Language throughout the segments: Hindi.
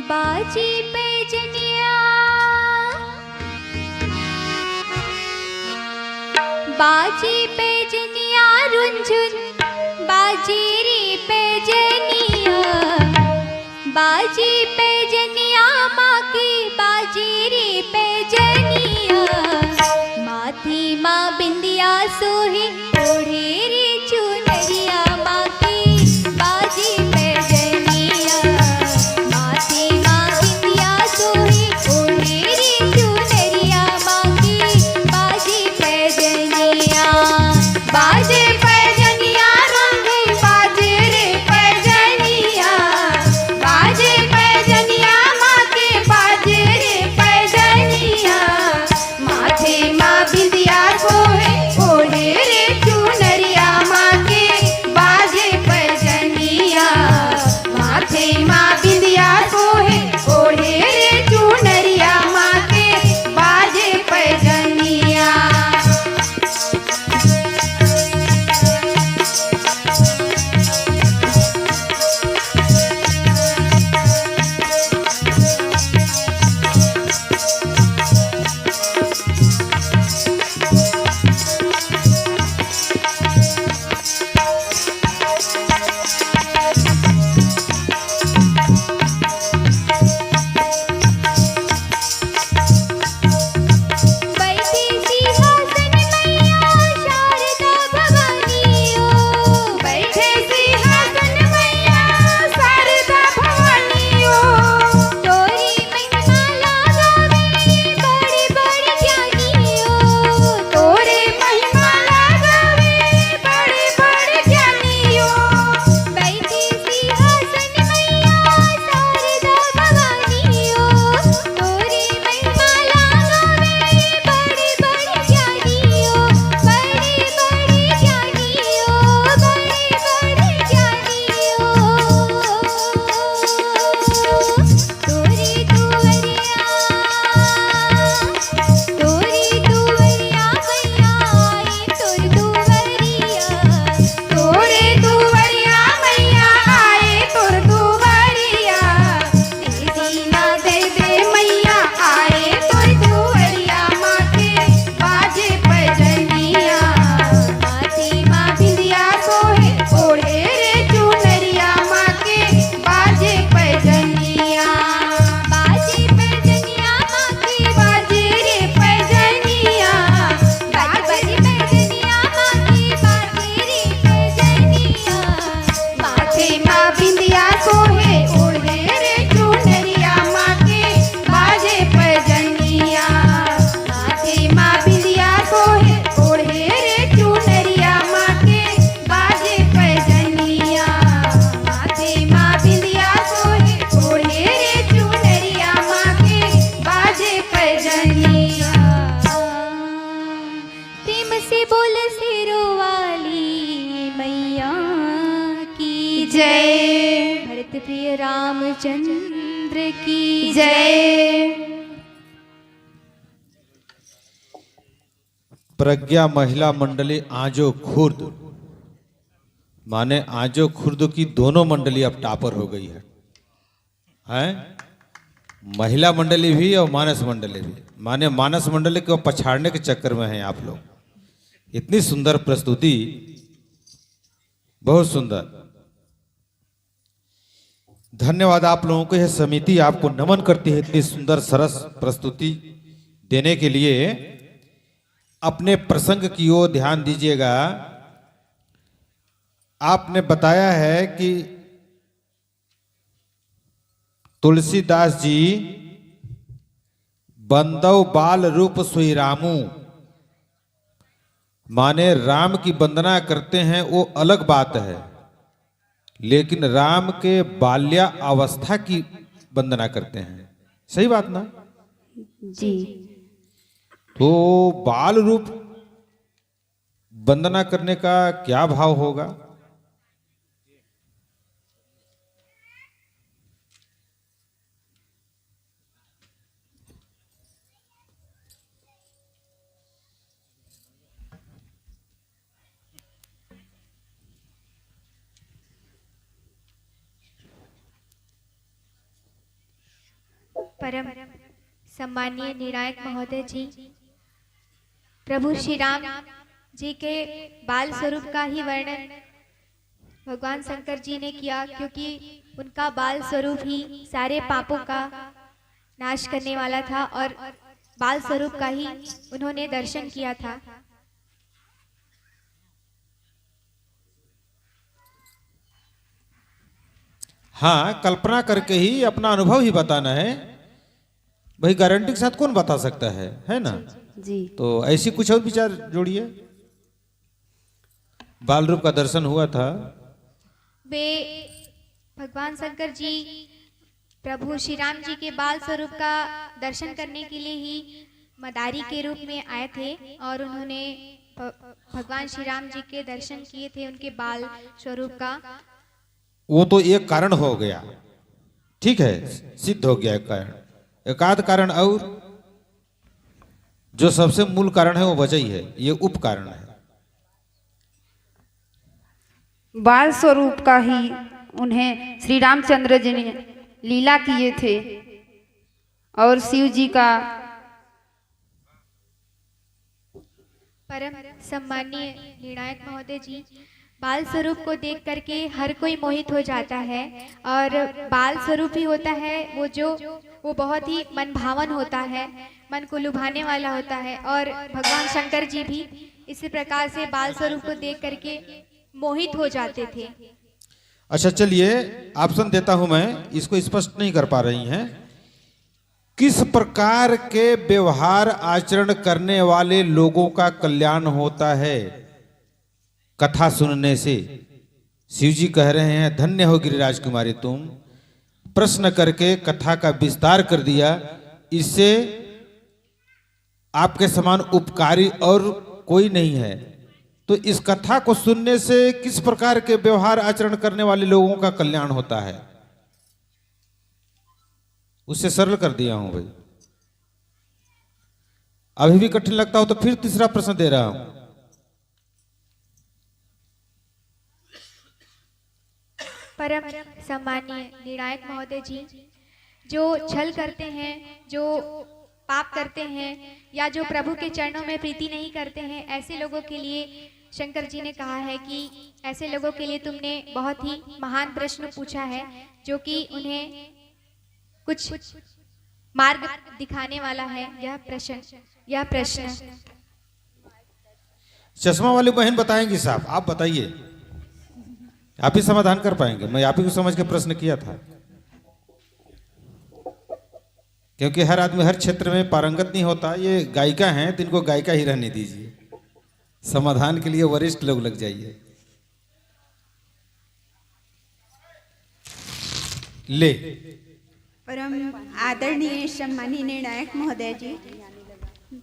बाजी पे जनिया बाजी पे जनिया रुंझुन बाजीरी पे जनिया बाजी पे जनिया माँ की बाजीरी पे जनिया माथी माँ बिंदिया सोही ओढ़े रे चुनरिया माँ की बाजी पे जनिया माथी माँ बिंदिया सोही ओढ़े रे चुनरिया माँ की बाजी पे जनिया बाजे पे जनिया रंगी बाजे रे पे जनिया बाजे पे जनिया माँ के बाजे रे पे जनिया माथे माँ बिंदिया सोहे ओढ़े रे चुनरिया माँ के बाजे पे जनिया माथे माँ बिंदिया सोहे ओढ़े रे चुनरिया माँ के बाजे पे जनिया बैठी सिंहासन मैया शारदा भवानी ओ बैठे सिंहासन मैया शारदा भवानी ओ तोरी महिमा लगावे बड़े बड़े ज्ञानी ओ तोरे महिमा लगावे बड़े बड़े ज्ञानी ओ बैठी सिंहासन मैया शारदा भवानी ओ तोरी महिमा लगावे बड़े बड़े ज्ञानी ओ बड़े बड़े ज्ञानी ओ बड़े बड़े ज्ञानी ओ तोरी दुवरिया मैया आए तोर दुवरिया तोरे दुवरिया मैया आए तोर दुवरिया दीना दे दे मैया आए तोर दुवरिया माथे बाजे पैजनिया माथे माँ बिंदिया सोहे ओढ़े रे चुनरिया माँ के बाजे पैजनिया बाजे पैजनिया माँ के बाजे रे पैजनिया बाजे पैजनिया माँ के बाजे रे पैजनिया माथे माँ बिंदिया सोहे ओढ़े रे चुनरिया माँ के बाजे पैजनिया माथे माँ बिंदिया सोहे ओढ़े रे चुनरिया माँ के बाजे पैजनिया माथे माँ बिंदिया सोहे ओढ़े रे चुनरिया माँ के बाजे पैजनिया प्रेम से बोल सिरो वाली मैया की जय भरत प्रिय रामचंद्र की जय प्रज्ञा महिला मंडली आजो खुर्द माने आजो खुर्द की दोनों मंडली अब टॉपर हो गई है महिला मंडली भी और मानस मंडली भी माने मानस मंडली को पछाड़ने के चक्कर में हैं आप लोग। इतनी सुंदर प्रस्तुति, बहुत सुंदर। धन्यवाद आप लोगों को। यह समिति आपको नमन करती है इतनी सुंदर सरस प्रस्तुति देने के लिए। अपने प्रसंग की ओर ध्यान दीजिएगा। आपने बताया है कि तुलसीदास जी बंदव बाल रूप सोई रामू माने राम की वंदना करते हैं वो अलग बात है, लेकिन राम के बाल्या अवस्था की वंदना करते हैं। सही बात ना जी। तो बाल रूप वंदना करने का क्या भाव होगा? परम सम्मानीय निर्णायक महोदय जी, प्रभु श्री राम जी के बाल स्वरूप का ही वर्णन भगवान शंकर जी ने किया, क्योंकि उनका बाल स्वरूप ही सारे पापों का नाश करने वाला था और बाल स्वरूप का ही उन्होंने दर्शन किया था। हाँ, कल्पना करके ही अपना अनुभव ही बताना है भाई, गारंटी के साथ कौन बता सकता है ना? जी। तो ऐसी कुछ और विचार जोड़िए। बाल रूप का दर्शन हुआ था, वे भगवान शंकर जी प्रभु श्री राम जी के बाल स्वरूप का दर्शन करने के लिए ही मदारी के रूप में आए थे और उन्होंने भगवान श्री राम जी के दर्शन किए थे उनके बाल स्वरूप का। वो तो एक कारण हो गया, ठीक है, सिद्ध हो गया एक कारण। एकाध कारण और जो सबसे मूल कारण है वो बचा ही है, ये उप कारण है। बाल स्वरूप का ही उन्हें श्री रामचंद्र जी ने लीला किए थे और शिव जी का। परम सम्मानीय निर्णायक महोदय जी, बाल स्वरूप को देख करके हर कोई मोहित हो जाता है और बाल स्वरूप ही होता है वो बहुत ही मन भावन होता है, मन को लुभाने वाला होता है। और भगवान शंकर जी भी इसी प्रकार से बाल स्वरूप को देख करके मोहित हो जाते थे। अच्छा चलिए, ऑप्शन देता हूं मैं, इसको स्पष्ट नहीं कर पा रही हैं। किस प्रकार के व्यवहार आचरण करने वाले लोगों का कल्याण होता है कथा सुनने से? शिव जी कह रहे हैं, धन्य हो गिरिराज कुमारी तुम, प्रश्न करके कथा का विस्तार कर दिया। इससे आपके समान उपकारी और कोई नहीं है। तो इस कथा को सुनने से किस प्रकार के व्यवहार आचरण करने वाले लोगों का कल्याण होता है, उससे सरल कर दिया हूं भाई। अभी भी कठिन लगता हो तो फिर तीसरा प्रश्न दे रहा हूं। परम सम्मानीय निर्णायक महोदय जी, जो छल करते हैं, जो पाप करते हैं या जो प्रभु के चरणों में प्रीति नहीं करते हैं, ऐसे लोगों के लिए शंकर जी ने कहा है कि ऐसे लोगों के लिए तुमने बहुत ही महान प्रश्न पूछा है, जो कि उन्हें कुछ मार्ग दिखाने वाला है। यह प्रश्न चश्मा वाली बहन बताएंगी साहब, आप बताइए, आप ही समाधान कर पाएंगे। मैं आप ही को समझ के प्रश्न किया था, क्योंकि हर आदमी हर क्षेत्र में पारंगत नहीं होता। ये गायिका हैं तो इनको गायिका ही रहने दीजिए, समाधान के लिए वरिष्ठ लोग लग जाइए। ले परम आदरणीय सम्मानीय निर्णायक महोदय जी,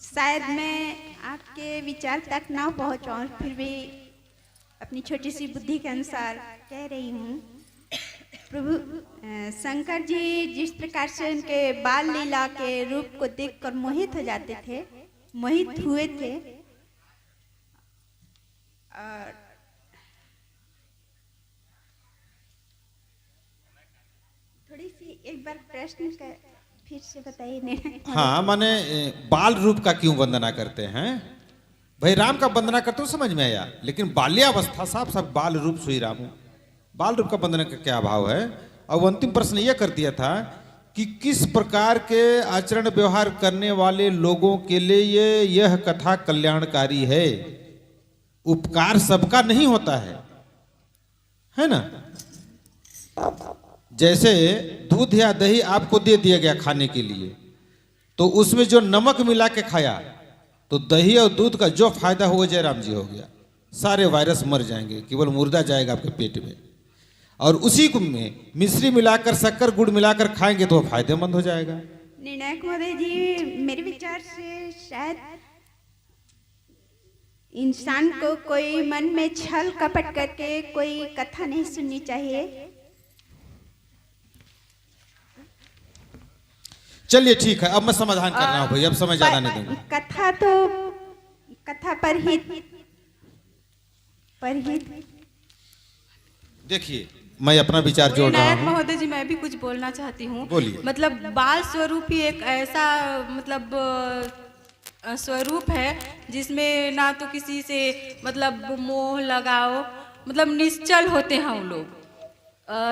शायद मैं आपके विचार तक ना पहुंच पाऊं, फिर भी अपनी छोटी सी बुद्धि के अनुसार कह रही हूँ। प्रभु शंकर जी जिस प्रकार से उनके बाल लीला के रूप को देखकर मोहित हो जाते थे, मोहित हुए थे, और थोड़ी सी एक बार प्रश्न का फिर से बताइए। हाँ, माने बाल रूप का क्यों वंदना करते हैं भाई? राम का वंदना करते हो समझ में आया, लेकिन बाल्यावस्था साफ साफ बाल रूप सोई रामू, बाल रूप का वंदना का क्या भाव है? और अंतिम प्रश्न यह कर दिया था कि किस प्रकार के आचरण व्यवहार करने वाले लोगों के लिए यह कथा कल्याणकारी है। उपकार सबका नहीं होता है ना? जैसे दूध या दही आपको दे दिया गया खाने के लिए, तो उसमें जो नमक मिला के खाया, तो दही और दूध का जो फायदा हुआ जयराम जी हो गया। सारे वायरस मर जाएंगे, केवल मुर्दा जाएगा आपके पेट में। और उसी को में मिश्री मिलाकर, शक्कर गुड़ मिलाकर खाएंगे तो फायदेमंद हो जाएगा। निर्णायक महोदय जी, मेरे विचार से शायद इंसान को कोई मन में छल कपट करके कोई कथा नहीं सुननी चाहिए। चलिए ठीक है, अब मैं समाधान कर रहा हूं भाई, अब समय ज्यादा नहीं दूंगा। कथा तो कथा पर ही देखिए, मैं अपना विचार जोड़ रहा विनायक हूँ। महोदय जी, मैं भी कुछ बोलना चाहती हूँ। बोलिए। मतलब बाल स्वरूप ही एक ऐसा मतलब स्वरूप है जिसमें ना तो किसी से मतलब मोह लगाओ, मतलब निश्चल होते हैं वो लोग।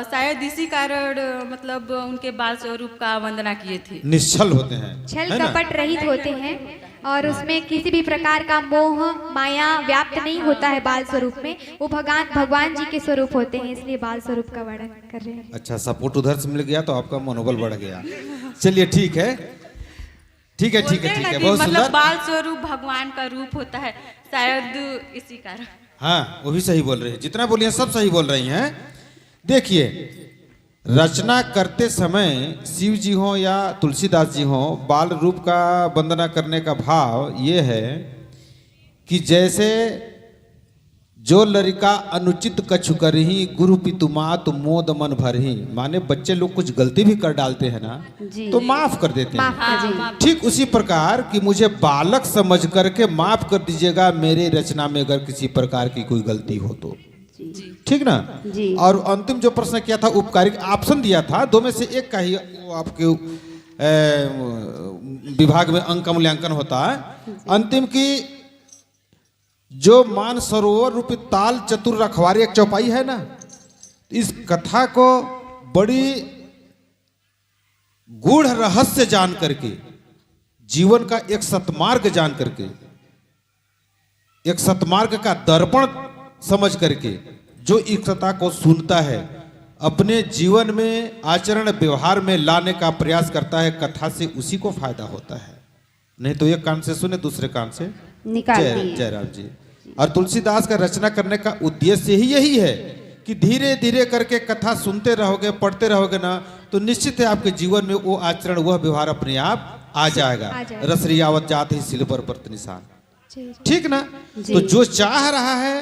शायद इसी कारण मतलब उनके बाल स्वरूप का वंदना किए थे। निश्चल होते हैं, छल है ना? कपट रहित होते हैं और उसमें किसी भी प्रकार का मोह माया व्याप्त नहीं होता है बाल स्वरूप में। वो भगवान जी के स्वरूप होते हैं, इसलिए बाल स्वरूप का वर्णन कर रहे हैं। अच्छा, सपोर्ट उधर से मिल गया तो आपका मनोबल बढ़ गया। चलिए ठीक है, ठीक है, ठीक है, ठीक है, बहुत मतलब सुंदर। बाल स्वरूप भगवान का रूप होता है, शायद इसी कारण। हाँ, वो भी सही बोल रहे हैं, जितना बोलिए सब सही बोल रही हैं। देखिए, रचना करते समय शिव जी हो या तुलसीदास जी हो, बाल रूप का वंदना करने का भाव ये है कि जैसे जो लड़का अनुचित कछु करही गुरु पितुमात मोद मन भरही, माने बच्चे लोग कुछ गलती भी कर डालते हैं ना जी। तो माफ कर देते माफ हैं। कर दीजिए। ठीक उसी प्रकार कि मुझे बालक समझ करके माफ कर दीजिएगा मेरे रचना में अगर किसी प्रकार की कोई गलती हो तो, ठीक ना। जी। और अंतिम जो प्रश्न किया था उपकारिक ऑप्शन दिया था, दो में से एक का ही वो आपके विभाग में अंक का मूल्यांकन होता है। अंतिम की जो मान सरोवर रूपी ताल चतुर रखवारी एक चौपाई है ना, इस कथा को बड़ी गूढ़ रहस्य जान करके, जीवन का एक सतमार्ग जान करके, एक सतमार्ग का दर्पण समझ करके जो इस कथा को सुनता है अपने जीवन में आचरण व्यवहार में लाने का प्रयास करता है, कथा से उसी को फायदा होता है। नहीं तो एक कान से सुने दूसरे कान से निकाल दिए। जयराम जी। और तुलसीदास का रचना करने का उद्देश्य ही यही है कि धीरे धीरे करके कथा सुनते रहोगे, पढ़ते रहोगे ना, तो निश्चित है आपके जीवन में वो आचरण, वह व्यवहार अपने आप आ जाएगा। रस रियावत जात ही सिल्वर पर निशान, ठीक ना। तो जो चाह रहा है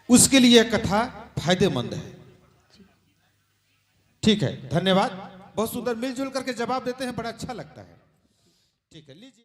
उसके लिए कथा फायदेमंद है। ठीक है, धन्यवाद। बहुत सुंदर मिलजुल करके जवाब देते हैं, बड़ा अच्छा लगता है। ठीक है, लीजिए।